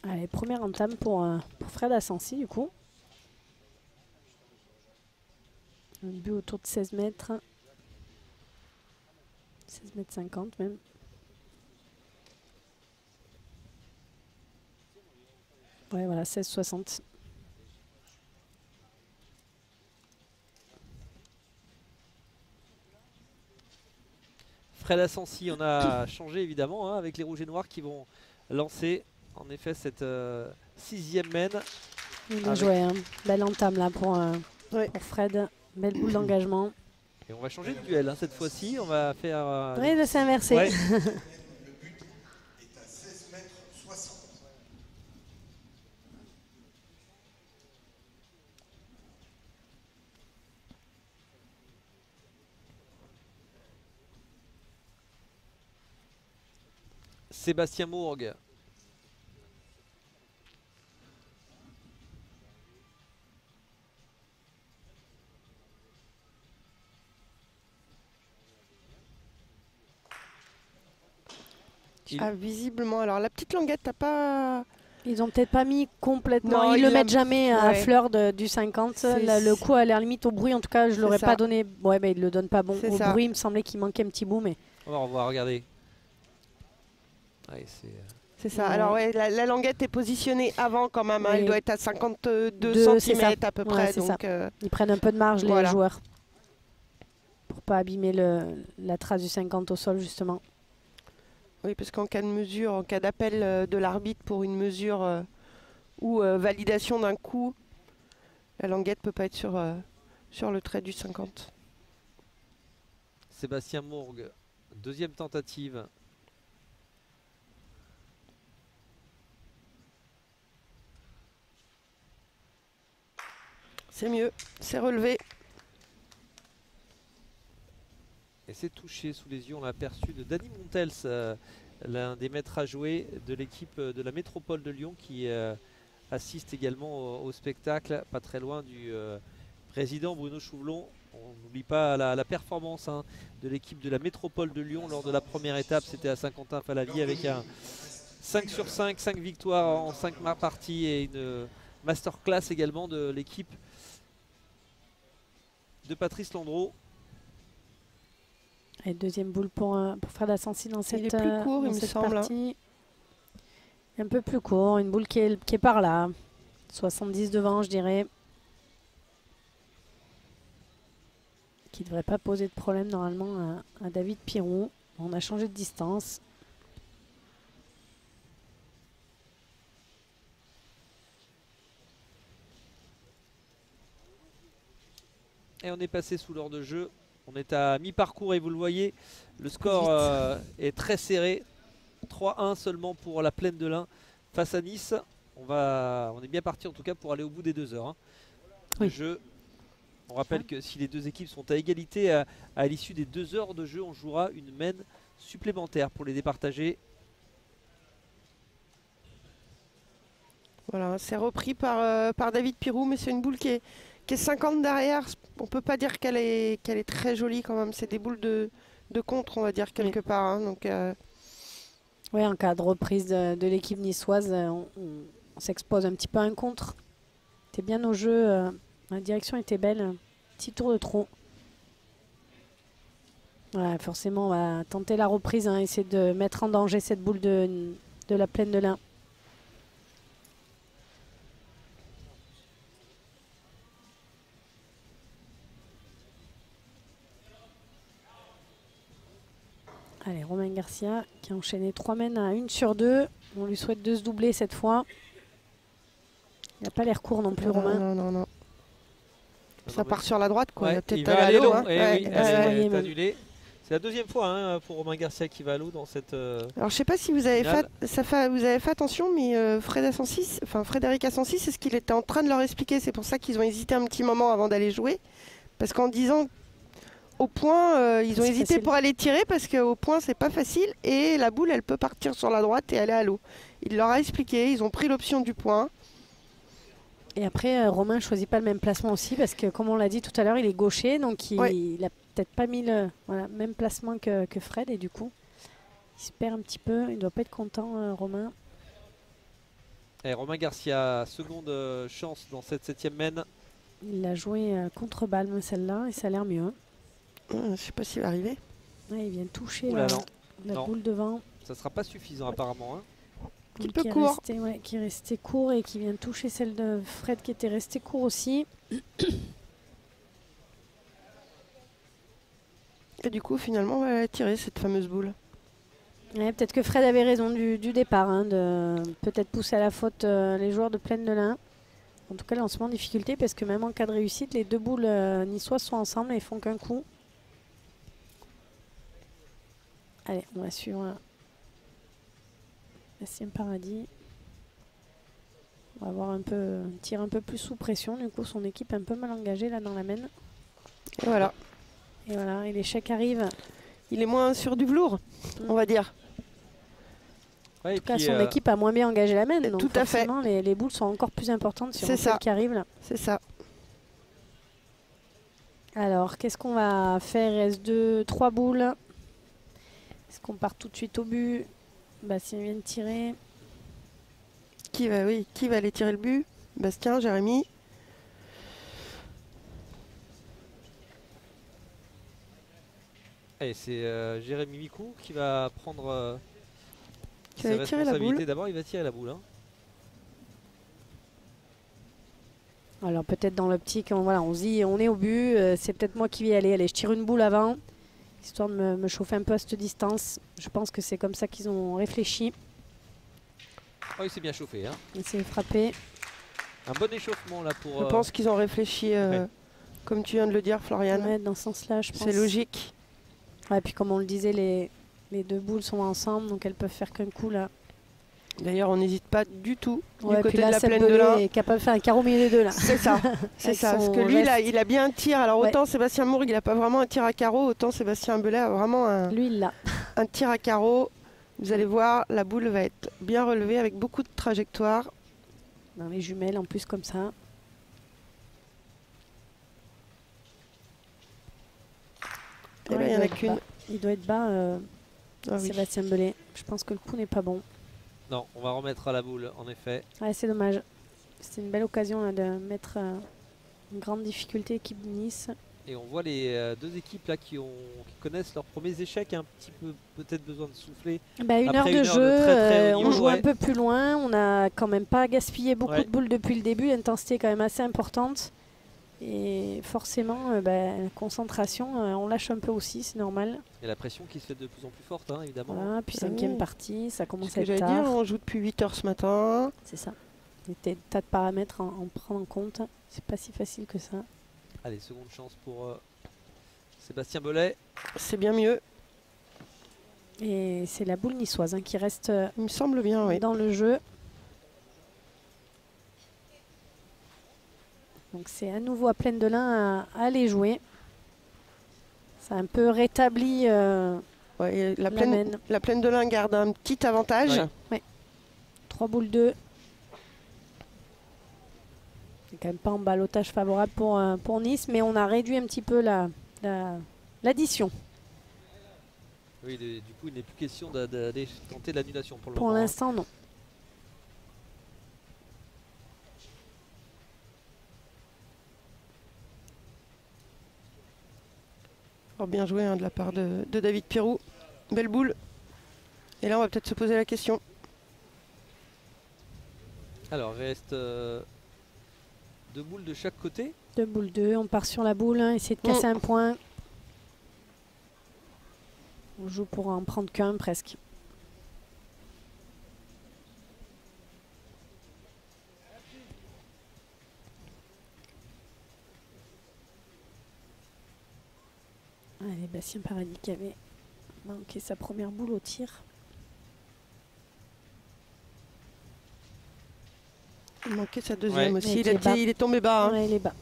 Allez, première entame pour Fred Asensi du coup. Un but autour de 16 mètres. 16 mètres 50 même. Ouais, voilà, 16,60. Fred Asensi, on a changé évidemment hein, avec les rouges et noirs qui vont lancer en effet cette 6e main. Bien joué, hein. Belle entame là pour Fred. Belle boule d'engagement. Et on va changer de duel hein, cette fois-ci. On va faire. Oui, là c'est inversé. Ouais. Sébastien Mourgue. Ah, visiblement. Alors, la petite languette, t'as pas... Ils ont peut-être pas mis complètement. Non, ils le mettent jamais à fleur du 50. Le coup a l'air limite au bruit. En tout cas, je l'aurais pas donné. Ouais, mais il le donne pas bon. Au bruit, il me semblait qu'il manquait un petit bout. Mais... On va revoir, regardez. Ouais, c'est ça. Alors, ouais, la languette est positionnée avant quand même. Hein. Oui. Elle doit être à 52 cm à peu près. Donc, ils prennent un peu de marge, les joueurs. Pour pas abîmer la trace du 50 au sol, justement. Oui, parce qu'en cas de mesure, en cas d'appel de l'arbitre pour une mesure ou validation d'un coup, la languette peut pas être sur le trait du 50. Sébastien Mourgue, deuxième tentative. C'est mieux, c'est relevé. Et c'est touché sous les yeux, on l'a aperçu de Danny Montels, l'un des maîtres à jouer de l'équipe de la métropole de Lyon qui assiste également au spectacle, pas très loin du président Bruno Chouvelon. On n'oublie pas la performance hein, de l'équipe de la métropole de Lyon lors de la première étape, c'était à Saint-Quentin-Fallavier avec un 5 sur 5, 5 victoires en 5 parties et une masterclass également de l'équipe de Patrice Landreau. Et deuxième boule pour Fred Asensi dans cette partie. Il est plus court, il me semble. Un peu plus court, une boule qui est par là. 70 devant, je dirais. Qui ne devrait pas poser de problème normalement à David Pirou. On a changé de distance. Et on est passé sous l'heure de jeu. On est à mi-parcours et vous le voyez, le score est très serré. 3-1 seulement pour la Plaine de l'Ain face à Nice. On est bien parti en tout cas pour aller au bout des 2 heures hein, de jeu. On rappelle que si les deux équipes sont à égalité à l'issue des 2 heures de jeu, on jouera une main supplémentaire pour les départager. Voilà, c'est repris par David Pirou, mais c'est une boule qui est 50 derrière. On peut pas dire qu'elle est très jolie quand même. C'est des boules de contre, on va dire, quelque part. Hein, donc, oui, en cas de reprise de l'équipe niçoise, on s'expose un petit peu à un contre. C'était bien au jeu. La direction était belle. Petit tour de trop. Voilà, forcément, on va tenter la reprise. Hein, essayer de mettre en danger cette boule de la Plaine de l'Ain. Allez, Romain Garcia qui a enchaîné 3 mènes à 1 sur 2. On lui souhaite de se doubler cette fois. Il n'a pas l'air court non plus, Romain. Non. Ça part sur la droite, quoi. Ouais, il va aller long. Hein. Oui, elle est annulée. C'est la deuxième fois hein, pour Romain Garcia qui va à l'eau dans cette. Alors je sais pas si vous avez fait attention, mais Frédéric Asensi, c'est ce qu'il était en train de leur expliquer. C'est pour ça qu'ils ont hésité un petit moment avant d'aller jouer, parce qu'en disant au point, ils ont hésité pour aller tirer parce qu'au point c'est pas facile et la boule elle peut partir sur la droite et aller à l'eau. Il leur a expliqué, ils ont pris l'option du point. Et après, Romain ne choisit pas le même placement aussi parce que, comme on l'a dit tout à l'heure, il est gaucher. Donc, il n'a peut-être pas mis le même placement que Fred. Et du coup, il se perd un petit peu. Il ne doit pas être content, Romain. Et Romain Garcia, seconde chance dans cette 7e mène. Il l'a joué contre Balme celle-là et ça a l'air mieux. Je sais pas s'il va arriver. Ouais, il vient toucher Oula, la non. boule devant. Ça sera pas suffisant apparemment. Hein. Un petit peu court. Qui est resté court et qui vient toucher celle de Fred qui était resté court aussi. Et du coup, finalement, on va la tirer cette fameuse boule. Ouais, peut-être que Fred avait raison du départ, hein, de peut-être pousser à la faute les joueurs de Plaine de l'Ain. En tout cas, lancement en difficulté parce que même en cas de réussite, les deux boules niçoises sont ensemble et font qu'un coup. Allez, on va suivre Bastien Paradis. On va avoir un tir un peu plus sous pression. Du coup, son équipe est un peu mal engagée là dans la mène. Et voilà. Et voilà, et l'échec arrive. Il est moins sur du velours, on va dire. Ouais, En tout cas, son équipe a moins bien engagé la mène. Donc tout à fait. Les boules sont encore plus importantes sur celle qui arrive là. C'est ça. Alors, qu'est-ce qu'on va faire? Il reste 3 boules. Est-ce qu'on part tout de suite au but? Bastien vient de tirer. Qui va aller tirer le but? Bastien, Jérémy. Et c'est Jérémy Micou qui va prendre Qui ses va tirer la boule. D'abord, il va tirer la boule. Hein. Alors peut-être dans l'optique, on se dit on est au but, c'est peut-être moi qui vais y aller. Allez, je tire une boule avant, histoire de me chauffer un peu à cette distance. Je pense que c'est comme ça qu'ils ont réfléchi. Oh, il s'est bien chauffé. Hein. Il s'est frappé. Un bon échauffement là pour... Je pense qu'ils ont réfléchi, comme tu viens de le dire, Florian. Ouais, dans ce sens-là, je pense. C'est logique. Ouais, puis comme on le disait, les deux boules sont ensemble, donc elles peuvent faire qu'un coup là. D'ailleurs, on n'hésite pas du tout du Ouais, côté puis là, de la Plaine Seb de l'Ain. Belay est capable de faire un carreau au milieu des deux là. C'est ça, c'est Avec ça. Parce son que lui, geste. il a bien un tir. Alors Ouais. autant Sébastien Mourgue, il n'a pas vraiment un tir à carreau, autant Sébastien Belay a vraiment Lui, il l'a. un tir à carreau. Vous allez voir, la boule va être bien relevée avec beaucoup de trajectoire. Dans les jumelles en plus comme ça. Et là, il n'y en a qu'une. Il doit être bas, Ah oui. Sébastien Belay. Je pense que le coup n'est pas bon. Non, on va remettre à la boule, en effet. Ouais, c'est dommage. C'était une belle occasion là, de mettre une grande difficulté équipe de Nice. Et on voit les deux équipes là qui connaissent leurs premiers échecs, un petit peu peut-être besoin de souffler. Bah, une Après heure de une heure de jeu, très, très haut on niveau, joue ouais. un peu plus loin. On n'a quand même pas gaspillé beaucoup Ouais. de boules depuis le début. L'intensité est quand même assez importante. Et forcément, la concentration, on lâche un peu aussi, c'est normal. Il y a la pression qui se fait de plus en plus forte, hein, évidemment. Voilà, puis Ah cinquième oui. partie, ça C'est commence ce à que être j'allais dire, tard. on joue depuis 8 h ce matin. C'est ça. Il y a des tas de paramètres à en prendre en compte. C'est pas si facile que ça. Allez, seconde chance pour Sébastien Belay. C'est bien mieux, Et c'est la boule niçoise hein, qui reste il me semble bien, oui. dans le jeu. Donc c'est à nouveau à Plaine de l'Ain à aller jouer. Ça a un peu rétabli Ouais, et la mène. la Plaine de l'Ain garde un petit avantage. Ouais. 3 boules 2. C'est quand même pas un ballottage favorable pour Nice, mais on a réduit un petit peu l'addition. Oui, du coup, il n'est plus question d'aller tenter l'annulation pour le Pour moment. l'instant, non. Alors, bien joué hein, de la part de David Pirou. Belle boule. Et là, on va peut-être se poser la question. Alors, il reste 2 boules de chaque côté. 2 boules 2, on part sur la boule, hein, essayer de casser un point. On joue pour en prendre qu'un presque. Allez, Bastien Paradis qui avait manqué sa première boule au tir. Il manquait sa deuxième Ouais. aussi. Et Il est tombé bas. Hein. Ouais, il est bas.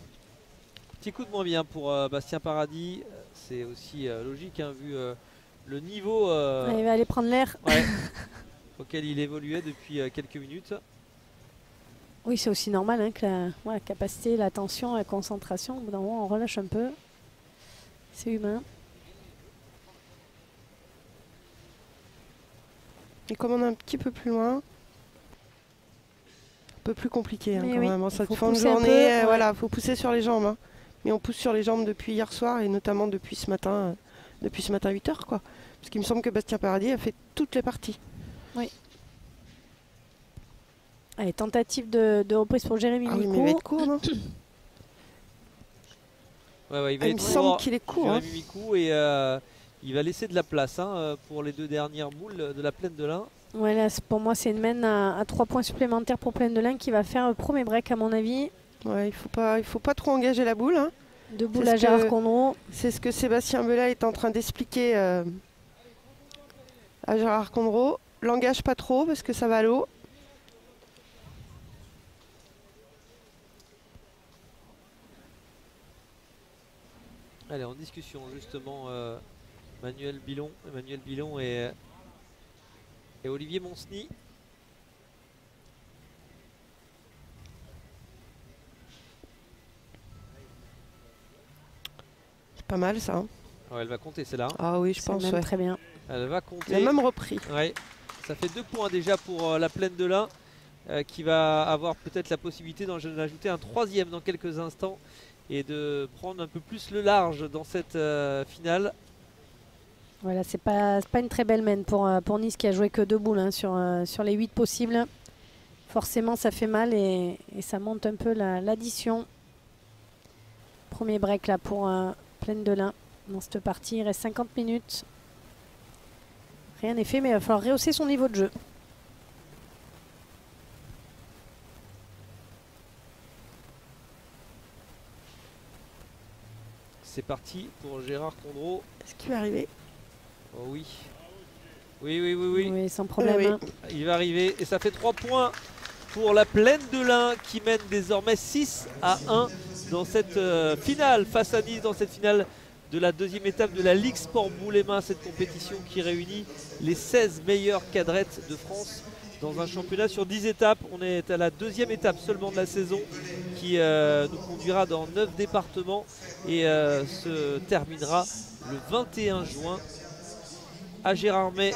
Petit coup de moins bien pour Bastien Paradis. C'est aussi logique, hein, vu le niveau Ouais, il va aller prendre l'air. ouais, auquel il évoluait depuis quelques minutes. Oui, c'est aussi normal hein, que la capacité, l'attention, la concentration, au bout d'un moment, on relâche un peu. C'est humain. Et comme on est un petit peu plus loin, peu plus compliqué hein, Mais quand oui, même. En cette faut fin de pousser un journée, peu, ouais. voilà, faut pousser sur les jambes. Hein. Mais on pousse sur les jambes depuis hier soir et notamment depuis ce matin 8 h quoi. Parce qu'il me semble que Bastien Paradis a fait toutes les parties. Oui. Allez, tentative de reprise pour Jérémy Ah oui, Micou. mais il va être court, non? Ouais, Il me semble qu'il est court. Jérémy Micou, et il va laisser de la place hein, pour les 2 dernières boules de la Plaine de l'Ain. Ouais, là, pour moi, c'est une mène à 3 points supplémentaires pour Plaine de l'Ain qui va faire le premier break, à mon avis. Ouais, il faut pas trop engager la boule. Hein. 2 boules à Gérard Condreau. C'est ce que Sébastien Belin est en train d'expliquer à Gérard Condreau. L'engage pas trop parce que ça va à l'eau. Allez, en discussion justement Emmanuel Bilon et Olivier Monsny. C'est pas mal ça. Hein. Oh, elle va compter celle-là. Ah oui, je pense. Même Ouais. très bien. Elle va compter. Il a même repris. Ouais. Ça fait 2 points déjà pour la Plaine de l'Ain qui va avoir peut-être la possibilité d'en ajouter un 3e dans quelques instants et de prendre un peu plus le large dans cette finale. Voilà, c'est pas une très belle mène pour Nice qui a joué que 2 boules hein, sur les 8 possibles. Forcément, ça fait mal et ça monte un peu l'addition. Premier break là pour Plaine de l'Ain dans cette partie. Il reste 50 minutes. Rien n'est fait, mais il va falloir rehausser son niveau de jeu. C'est parti pour Gérard Condreau. Est-ce qu'il va arriver? Oh oui. Oui. Oui, sans problème. Oui. Hein. Il va arriver et ça fait 3 points pour la Plaine de l'Ain qui mène désormais 6-1 dans cette finale face à Nice, dans cette finale de la 2e étape de la Ligue Sport Boulay-Main, cette compétition qui réunit les 16 meilleures cadrettes de France dans un championnat sur 10 étapes. On est à la 2e étape seulement de la saison qui nous conduira dans 9 départements et se terminera le 21 juin à Gérardmer